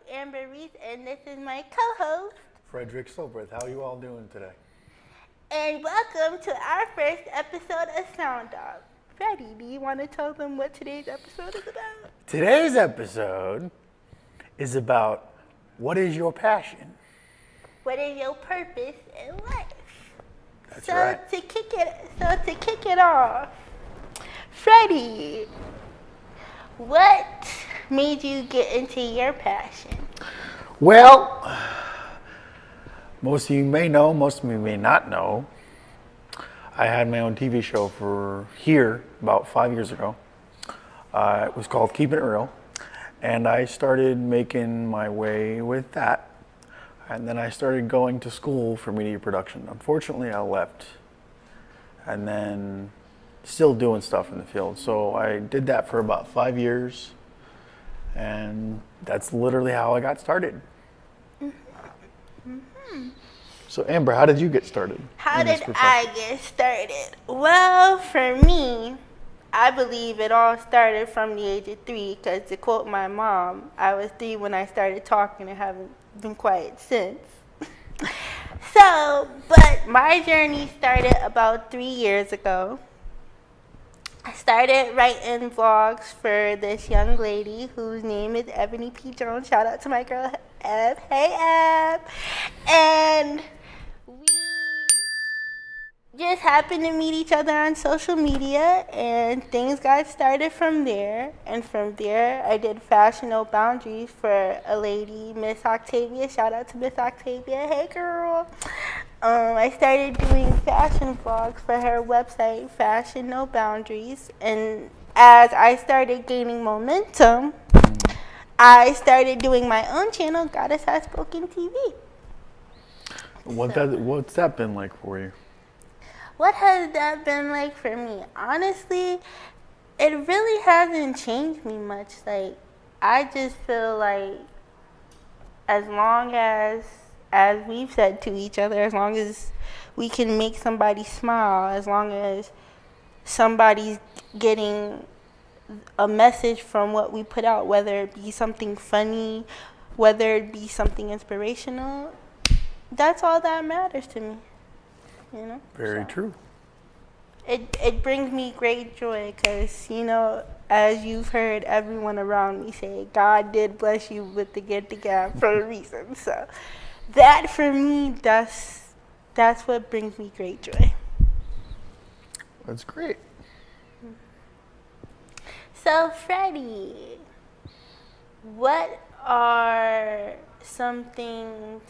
Amber Reese, and this is my co-host. Frederick Silbreth. How are you all doing today? And welcome to our first episode of Sound Dog. Freddie, do you want to tell them what today's episode is about? Today's episode is about what is your passion? What is your purpose in life? That's so right. To kick it off, Freddie, what made you get into your passion? Well, most of you may know, most of you may not know. I had my own TV show for here about 5 years ago. It was called Keeping It Real, and I started making my way with that. And then I started going to school for media production. Unfortunately, I left, and then still doing stuff in the field. So I did that for about 5 years, and that's literally how I got started. Mm-hmm. So Amber, how did you get started? How did I get started? Well, for me, I believe it all started from the age of 3, because to quote my mom, I was 3 when I started talking and haven't been quiet since. But my journey started about 3 years ago. I started writing vlogs for this young lady whose name is Ebony P. Jones. Shout out to my girl, Eb. Hey, Eb. And we just happened to meet each other on social media, and things got started from there. And from there, I did Fashion No Boundaries for a lady, Miss Octavia. Shout out to Miss Octavia. Hey, girl. I started doing fashion vlogs for her website, Fashion No Boundaries. And as I started gaining momentum, I started doing my own channel, Goddess Has Spoken TV. What's that been like for you? What has that been like for me? Honestly, it really hasn't changed me much. Like, I just feel like as long as we've said to each other, as long as we can make somebody smile, as long as somebody's getting a message from what we put out, whether it be something funny, whether it be something inspirational, that's all that matters to me. You know? Very true. It brings me great joy because, you know, as you've heard everyone around me say, God did bless you with the gift of gab for a reason. So that for me, that's what brings me great joy. That's great. So Freddie, what are some things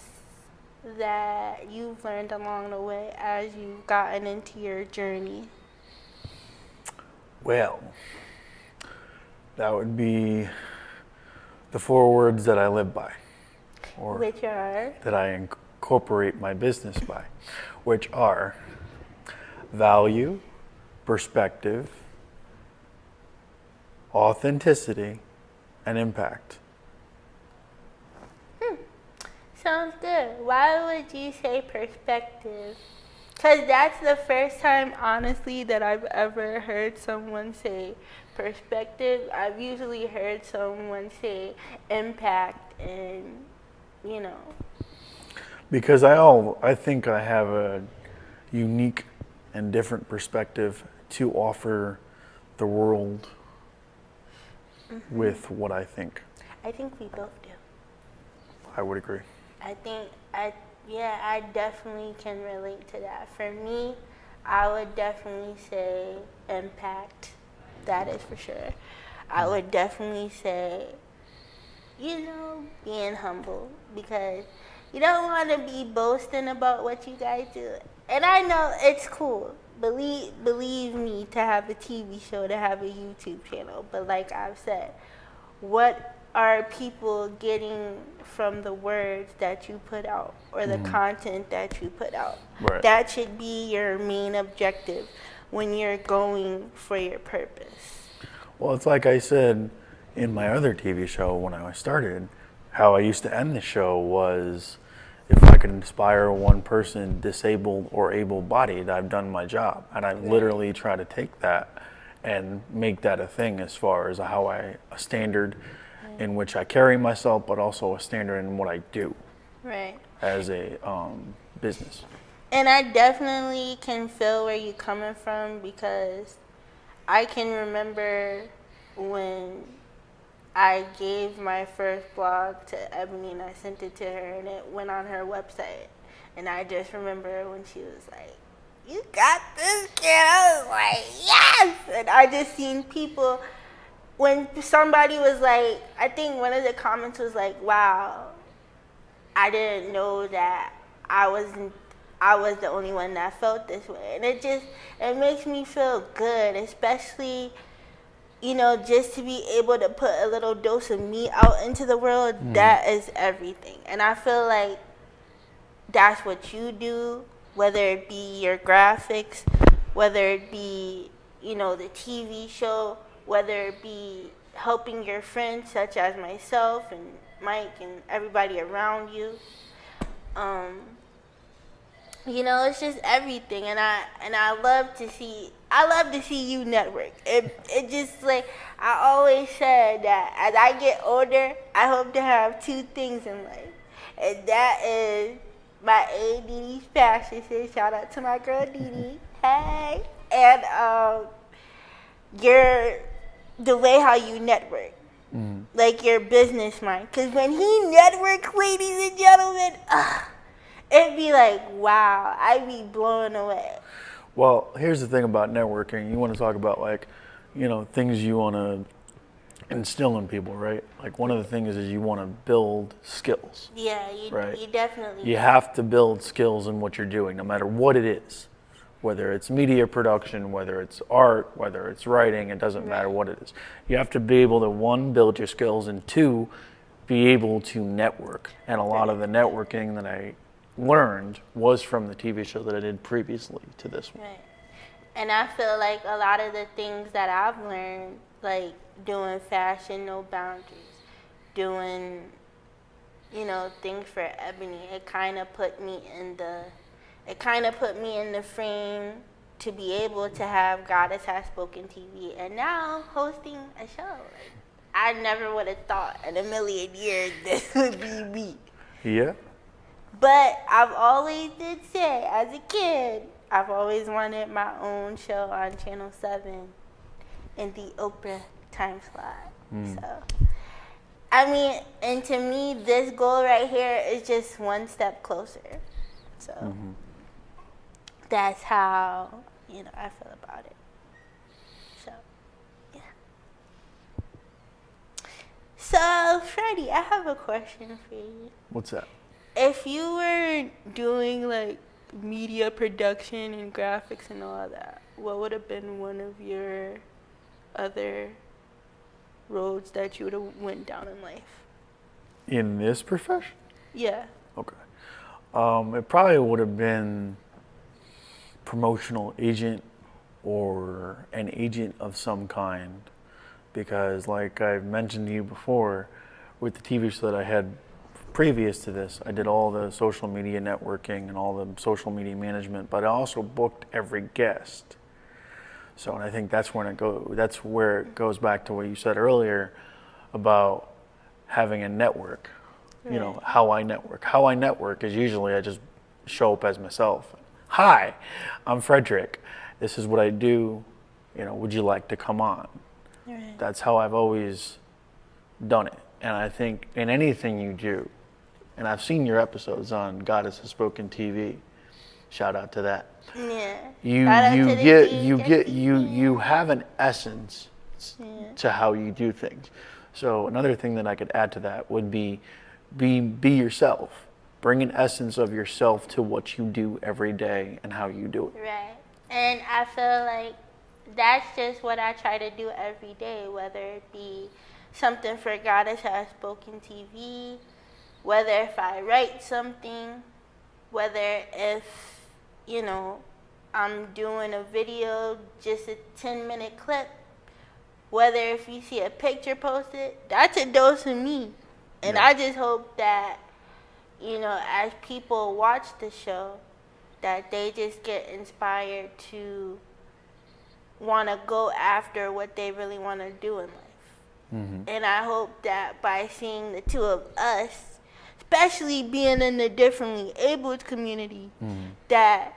that you've learned along the way as you've gotten into your journey? Well, that would be the 4 words that I live by, or Which are? that I incorporate my business by, which are value, perspective, authenticity, and impact. Sounds good. Why would you say perspective? Because that's the first time, honestly, that I've ever heard someone say perspective. I've usually heard someone say impact and, you know. Because I think I have a unique and different perspective to offer the world with what I think. I think we both do. I would agree. I definitely can relate to that. For me, I would definitely say impact. That is for sure. I would definitely say, you know, being humble, because you don't want to be boasting about what you guys do. And I know it's cool. Believe me, to have a TV show, to have a YouTube channel. But like I've said, what are people getting from the words that you put out or the content that you put out? Right. That should be your main objective when you're going for your purpose. Well, it's like I said in my other TV show when I started, how I used to end the show was, if I could inspire one person, disabled or able-bodied, I've done my job. And I literally try to take that and make that a thing as far as a standard in which I carry myself, but also a standard in what I do Right. as a business. And I definitely can feel where you're coming from, because I can remember when I gave my first blog to Ebony and I sent it to her and it went on her website. And I just remember when she was like, "You got this, kid." I was like, "Yes!" And I just seen people, when somebody was like, I think one of the comments was like, "Wow, I didn't know that I was the only one that felt this way." And it makes me feel good, especially, just to be able to put a little dose of me out into the world. That is everything. And I feel like that's what you do, whether it be your graphics, whether it be, the TV show, whether it be helping your friends such as myself and Mike and everybody around you. It's just everything, and I love to see you network. It just, like, I always said that as I get older, I hope to have two things in life, and that is my Didi fashion. So shout out to my girl Didi. Hey, and the way how you network, like your business mind. Because when he networks, ladies and gentlemen, it'd be like, wow, I'd be blown away. Well, here's the thing about networking. You want to talk about, like, things you want to instill in people, right? Like, one of the things is you want to build skills. Yeah, right? You definitely You have to build skills in what you're doing, no matter what it is. Whether it's media production, whether it's art, whether it's writing, it doesn't matter what it is. You have to be able to, one, build your skills, and two, be able to network. And a lot of the networking that I learned was from the TV show that I did previously to this one. Right. And I feel like a lot of the things that I've learned, like doing Fashion No Boundaries, doing, things for Ebony, it kind of put me in the frame to be able to have Goddess Has Spoken TV, and now hosting a show. Like, I never would have thought in a million years this would be me. Yeah. But I've always did say, as a kid, I've always wanted my own show on Channel 7 in the Oprah time slot. So, I mean, and to me, this goal right here is just one step closer. So, that's how, I feel about it. So, yeah. So, Freddie, I have a question for you. What's that? If you were doing, like, media production and graphics and all that, what would have been one of your other roads that you would have went down in life? In this profession? Yeah. Okay. It probably would have been promotional agent or an agent of some kind, because, like I've mentioned to you before, with the TV show that I had previous to this, I did all the social media networking and all the social media management, but I also booked every guest. So, and I think that's where it goes back to what you said earlier about having a network. Right. How I network. How I network is usually I just show up as myself. Hi, I'm Frederick. This is what I do. Would you like to come on? Right. That's how I've always done it. And I think in anything you do, and I've seen your episodes on Goddess Has Spoken TV. Shout out to that. Yeah. You have an essence to how you do things. So another thing that I could add to that would be yourself. Bring an essence of yourself to what you do every day and how you do it. Right. And I feel like that's just what I try to do every day, whether it be something for Goddess Has Spoken TV, whether if I write something, whether if, I'm doing a video, just a 10-minute clip, whether if you see a picture posted, that's a dose of me. And I just hope that, as people watch the show, that they just get inspired to want to go after what they really want to do in life. And I hope that by seeing the two of us, especially being in the differently abled community, that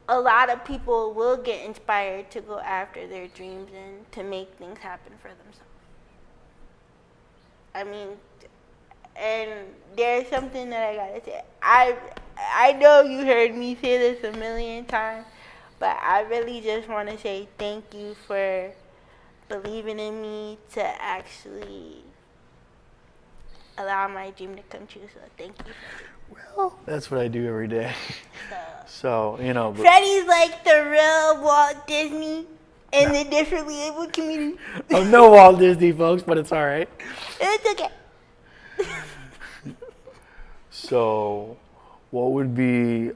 a lot of people will get inspired to go after their dreams and to make things happen for themselves. I mean, and there's something that I gotta say. I know you heard me say this a million times, but I really just want to say thank you for believing in me to actually allow my dream to come true. So thank you. Well, that's what I do every day. So, you know. Freddie's like the real Walt Disney in the differently able community. I'm no Walt Disney, folks, but it's all right. It's okay. So, what would be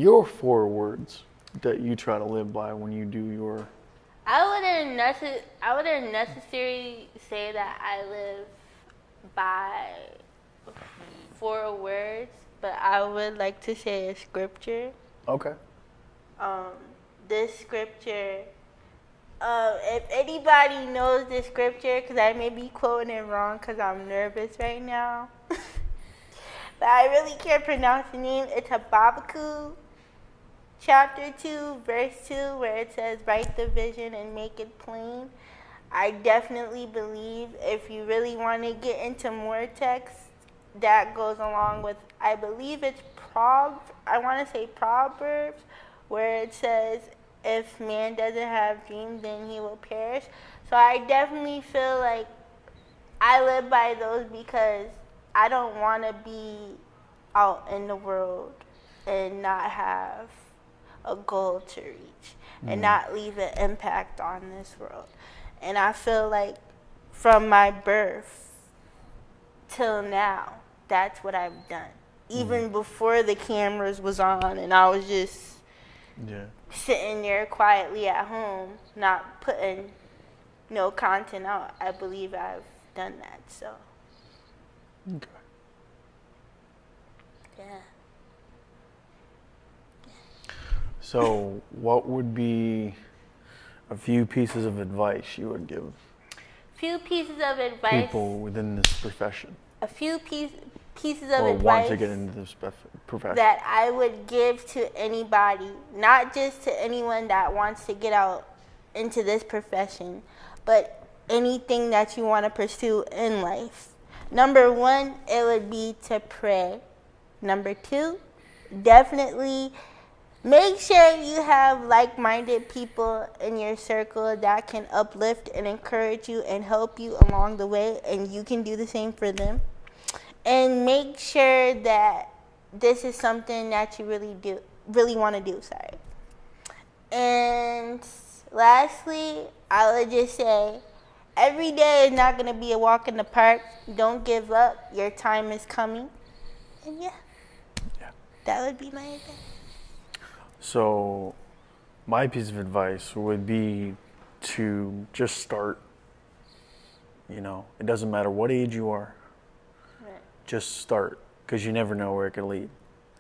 your 4 words that you try to live by when you do your... I wouldn't necessarily say that I live by 4 words, but I would like to say a scripture. Okay. This scripture, if anybody knows this scripture, because I may be quoting it wrong because I'm nervous right now, but I really can't pronounce the name. It's Habakkuk chapter 2, verse 2, where it says, write the vision and make it plain. I definitely believe if you really want to get into more text, that goes along with, I believe it's Proverbs, where it says, if man doesn't have dreams, then he will perish. So I definitely feel like I live by those because I don't want to be out in the world and not have a goal to reach and not leave an impact on this world. And I feel like from my birth till now, that's what I've done. Even before the cameras was on and I was just sitting there quietly at home, not putting no content out, I believe I've done that. So, Okay. yeah. So, what would be a few pieces of advice you would give Few pieces of advice. people within this profession? A few pieces of Or advice want to get into this profession? that I would give to anybody, not just to anyone that wants to get out into this profession, but anything that you want to pursue in life. Number 1, it would be to pray. Number 2, definitely make sure you have like-minded people in your circle that can uplift and encourage you and help you along the way, and you can do the same for them. And make sure that this is something that you really want to do. And lastly, I would just say, every day is not going to be a walk in the park. Don't give up. Your time is coming. And yeah, that would be my advice. So, my piece of advice would be to just start. You know, it doesn't matter what age you are. Right. Just start, because you never know where it could lead.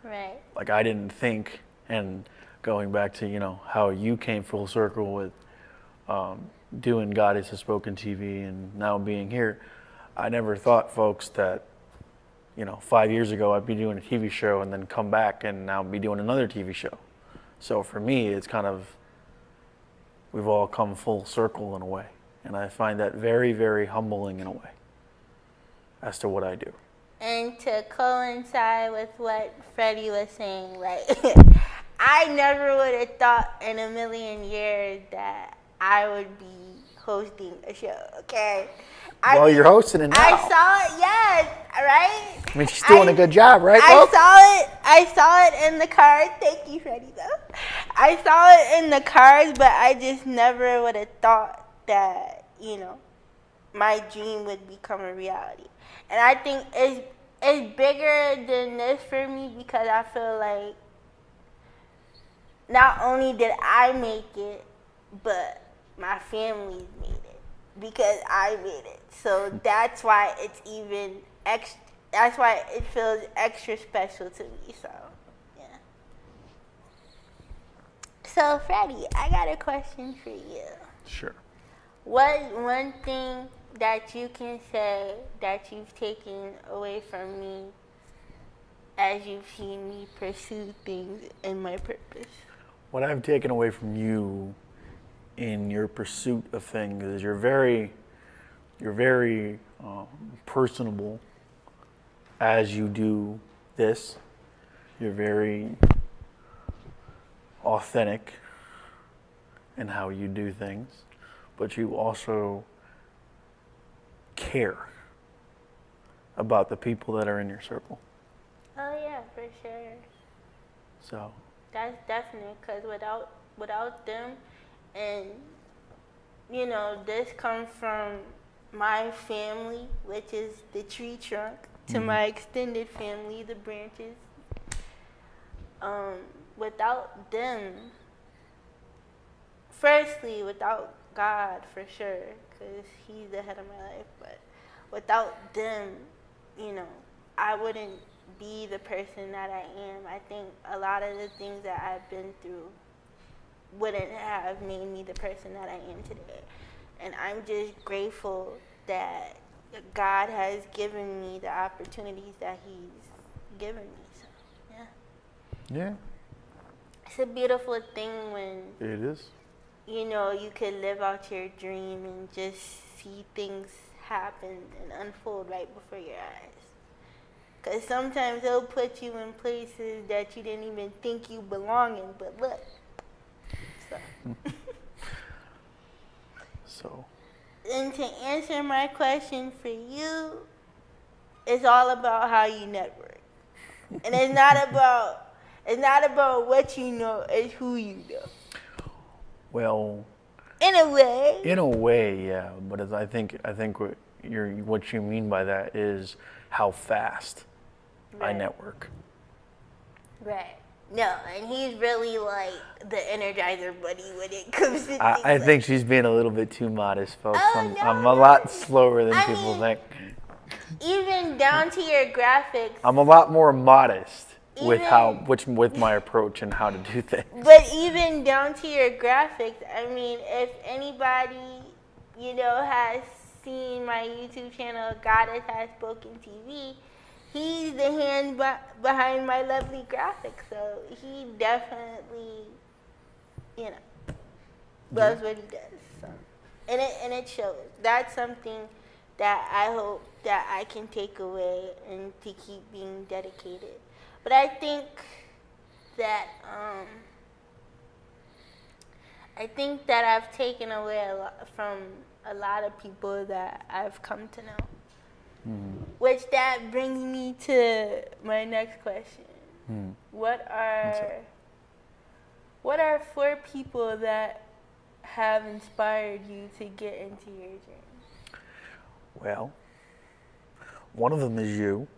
Right. Like, I didn't think, and going back to, you know, how you came full circle with doing God Is a Spoken TV and now being here, I never thought, folks, that, you know, 5 years ago I'd be doing a TV show and then come back and now be doing another TV show. So for me, it's kind of, we've all come full circle in a way. And I find that very, very humbling in a way as to what I do. And to coincide with what Freddie was saying, like, I never would have thought in a million years that I would be hosting a show, okay? Well, you're hosting it now. I saw it, yes, right? I mean, she's doing a good job, right, folks? I saw it in the cards. Thank you, Freddie, though. I saw it in the cards, but I just never would have thought that, you know, my dream would become a reality. And I think it's bigger than this for me because I feel like not only did I make it, but my family made it because I made it. So that's why it's even extra. That's why it feels extra special to me. So, yeah. So, Freddie, I got a question for you. Sure. What one thing that you can say that you've taken away from me as you've seen me pursue things in my purpose? What I've taken away from you in your pursuit of things is you're very personable as you do this. You're very authentic in how you do things, but you also care about the people that are in your circle. Oh yeah, for sure. So That's definite, because without them, and this comes from my family, which is the tree trunk, to my extended family, the branches. Without them, firstly, without God for sure, because He's the head of my life, but without them, I wouldn't be the person that I am. I think a lot of the things that I've been through wouldn't have made me the person that I am today. And I'm just grateful that God has given me the opportunities that He's given me. So, yeah. yeah, It's a beautiful thing when, it is. you could live out your dream and just see things happen and unfold right before your eyes. Because sometimes they'll put you in places that you didn't even think you belong in, but look. So. And to answer my question for you, it's all about how you network. And it's not about what you know, it's who you know. Well, in a way, yeah. But I think what you mean by that is how fast I network. Right. No, and he's really like the Energizer Bunny when it comes to I think she's being a little bit too modest, folks. Oh, I'm a lot slower than I people mean, think. Even down to your graphics. I'm a lot more modest with my approach and how to do things. But even down to your graphics, I mean, if anybody, has seen my YouTube channel, Goddess Has Spoken TV, he's the hand behind my lovely graphics. So he definitely, loves what he does. So, and it shows. That's something that I hope that I can take away and to keep being dedicated. But I think that I've taken away a lot from a lot of people that I've come to know. Which that brings me to my next question. What are 4 people that have inspired you to get into your dream? Well, one of them is you,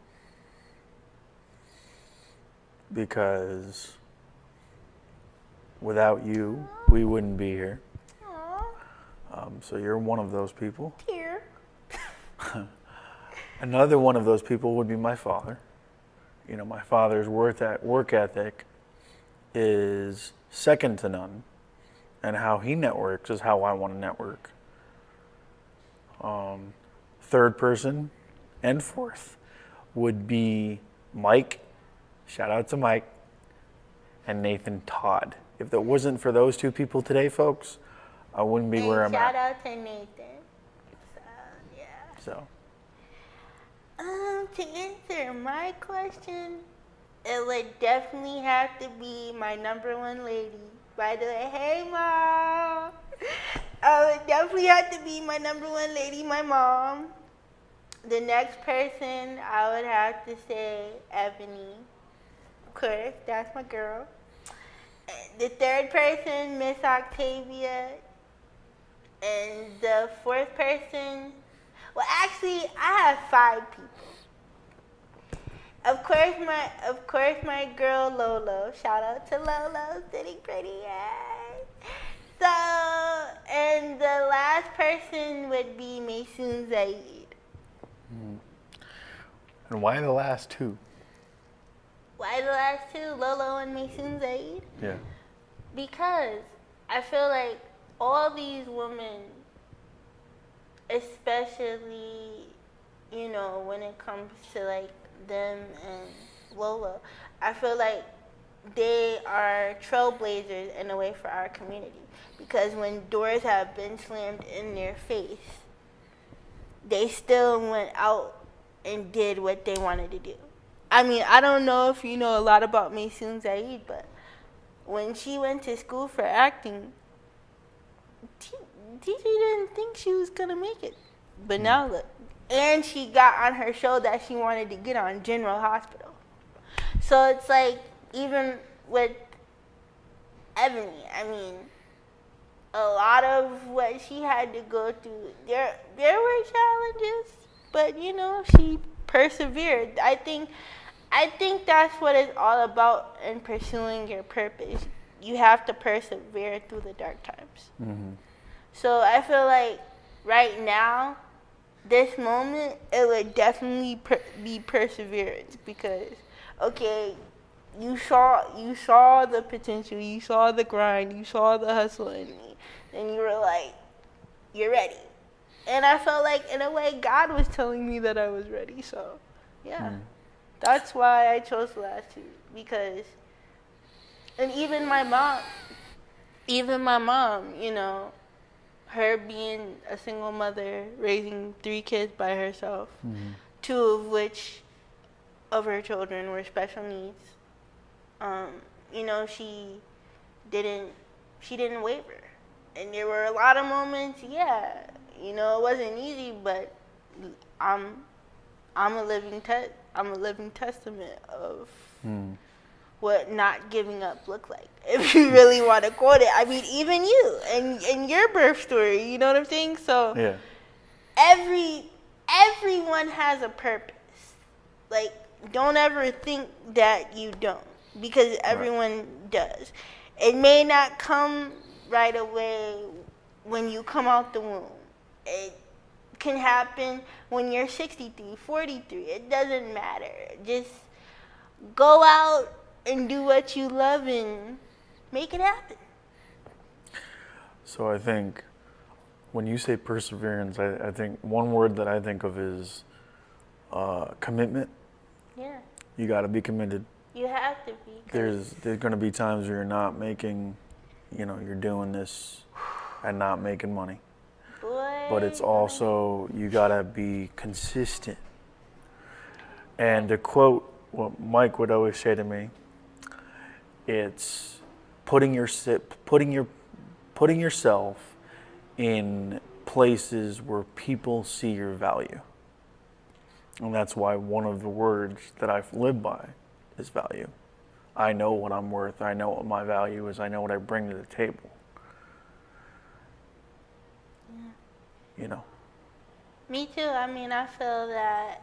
because without you, we wouldn't be here. Aww. So you're one of those people. Here. Another one of those people would be my father. My father's work ethic is second to none, and how he networks is how I want to network. Third person and fourth would be Mike. Shout out to Mike. And Nathan Todd. If it wasn't for those 2 people today, folks, I wouldn't be where I'm at. Shout out to Nathan. So, yeah. So. To answer my question, it would definitely have to be my number 1 lady. By the way, hey Mom! It would definitely have to be my number 1 lady, my mom. The next person, I would have to say Ebony. Of course, that's my girl. The third person, Miss Octavia. And the 4th person, well, actually, I have 5 people. Of course, my girl Lolo. Shout out to Lolo, sitting pretty ass. So, and the last person would be Maysoon Zaid. And why the last 2? Why the last 2, Lolo and Maysoon Zaid? Yeah. Because I feel like all these women especially, when it comes to like them and Lola. I feel like they are trailblazers in a way for our community, because when doors have been slammed in their face, they still went out and did what they wanted to do. I mean, I don't know if you know a lot about Maysoon Zaid, but when she went to school for acting, TJ didn't think she was gonna make it, but now look. And she got on her show that she wanted to get on, General Hospital. So it's like, even with Ebony, I mean, a lot of what she had to go through, there were challenges, but she persevered. I think that's what it's all about in pursuing your purpose. You have to persevere through the dark times. Mm-hmm. So I feel like right now, this moment, it would definitely be perseverance, because, okay, you saw the potential, you saw the grind, you saw the hustle in me, and you were like, you're ready. And I felt like, in a way, God was telling me that I was ready. So, yeah, that's why I chose the last two, because, and even my mom, her being a single mother, raising 3 kids by herself, 2 of which of her children were special needs. She didn't waver. And there were a lot of moments, it wasn't easy, but I'm a living testament of what not giving up looked like. If you really want to quote it, I mean, even you and your birth story, you know what I'm saying? So Yeah. everyone has a purpose. Like, don't ever think that you don't, because everyone does. It may not come right away when you come out the womb. It can happen when you're 63, 43. It doesn't matter. Just go out and do what you love and make it happen. So I think when you say perseverance, I think one word that I think of is commitment. Yeah. You got to be committed. You have to be. There's going to be times where you're not making, you're doing this and not making money. Boy, But it's also, you got to be consistent. And to quote what Mike would always say to me, it's putting yourself in places where people see your value. And that's why one of the words that I've lived by is value. I know what I'm worth. I know what my value is. I know what I bring to the table. Yeah. Me too. I mean, I feel that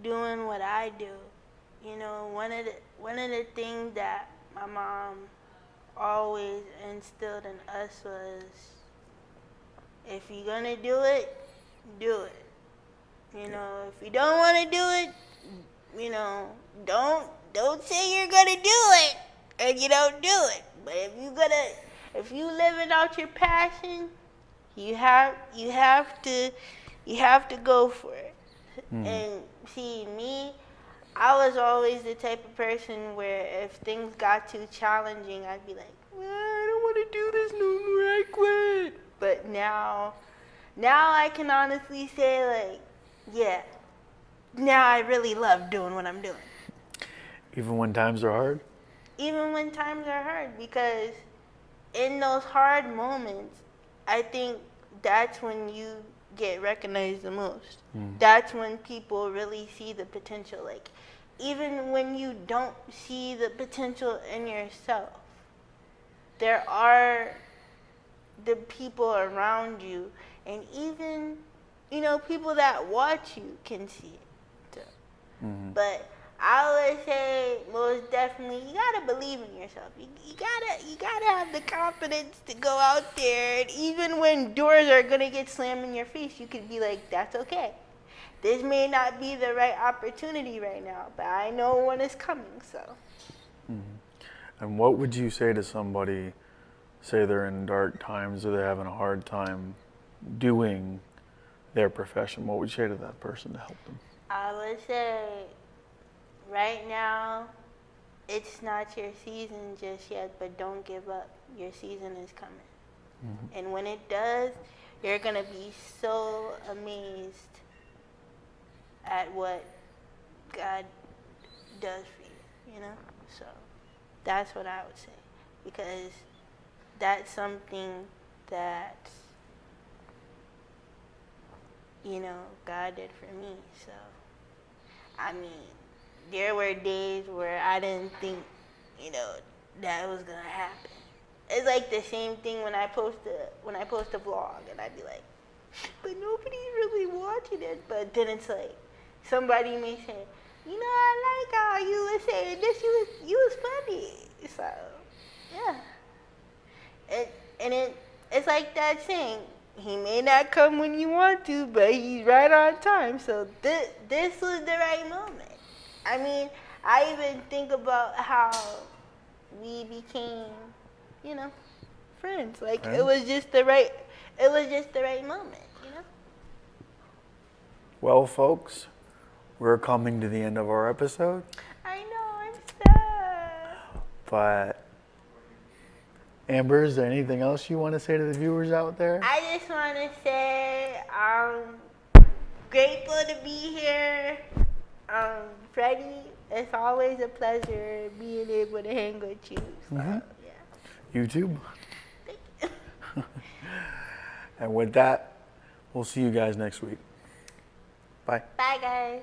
doing what I do, one of the things that my mom always instilled in us was, if you're gonna do it, do it. If you don't want to do it, don't say you're gonna do it and you don't do it. But if you living out your passion, you have to go for it. And see, me, I was always the type of person where if things got too challenging, I'd be like, I don't want to do this no more, I quit. But now I can honestly say, like, yeah, now I really love doing what I'm doing. Even when times are hard? Even when times are hard, because in those hard moments, I think that's when you get recognized the most. That's when people really see the potential. Like, even when you don't see the potential in yourself, there are the people around you, and even, people that watch you can see it too. But I would say, most definitely, you gotta believe in yourself. You gotta have the confidence to go out there, and even when doors are gonna get slammed in your face, you could be like, that's okay. This may not be the right opportunity right now, but I know when it's coming, so. And what would you say to somebody, say they're in dark times or they're having a hard time doing their profession, what would you say to that person to help them? I would say right now it's not your season just yet, but don't give up. Your season is coming. Mm-hmm. And when it does, you're going to be so amazed at what God does for you, you know? So that's what I would say, because that's something that, you know, God did for me. So, I mean, there were days where I didn't think, you know, that was gonna happen. It's like the same thing when I post a vlog, and I'd be like, but nobody's really watching it. But then it's like, somebody may say, you know, I like how you were saying this. You was funny. So, yeah. It's like that saying, he may not come when you want to, but he's right on time. So this was the right moment. I mean, I even think about how we became, you know, friends. Like friends? It was just the right moment, you know? Well, folks, we're coming to the end of our episode. I know, I'm sad. But Amber, is there anything else you want to say to the viewers out there? I just want to say I'm grateful to be here. Freddie, it's always a pleasure being able to hang with you. So, yeah. YouTube. Thank you. And with that, we'll see you guys next week. Bye. Bye, guys.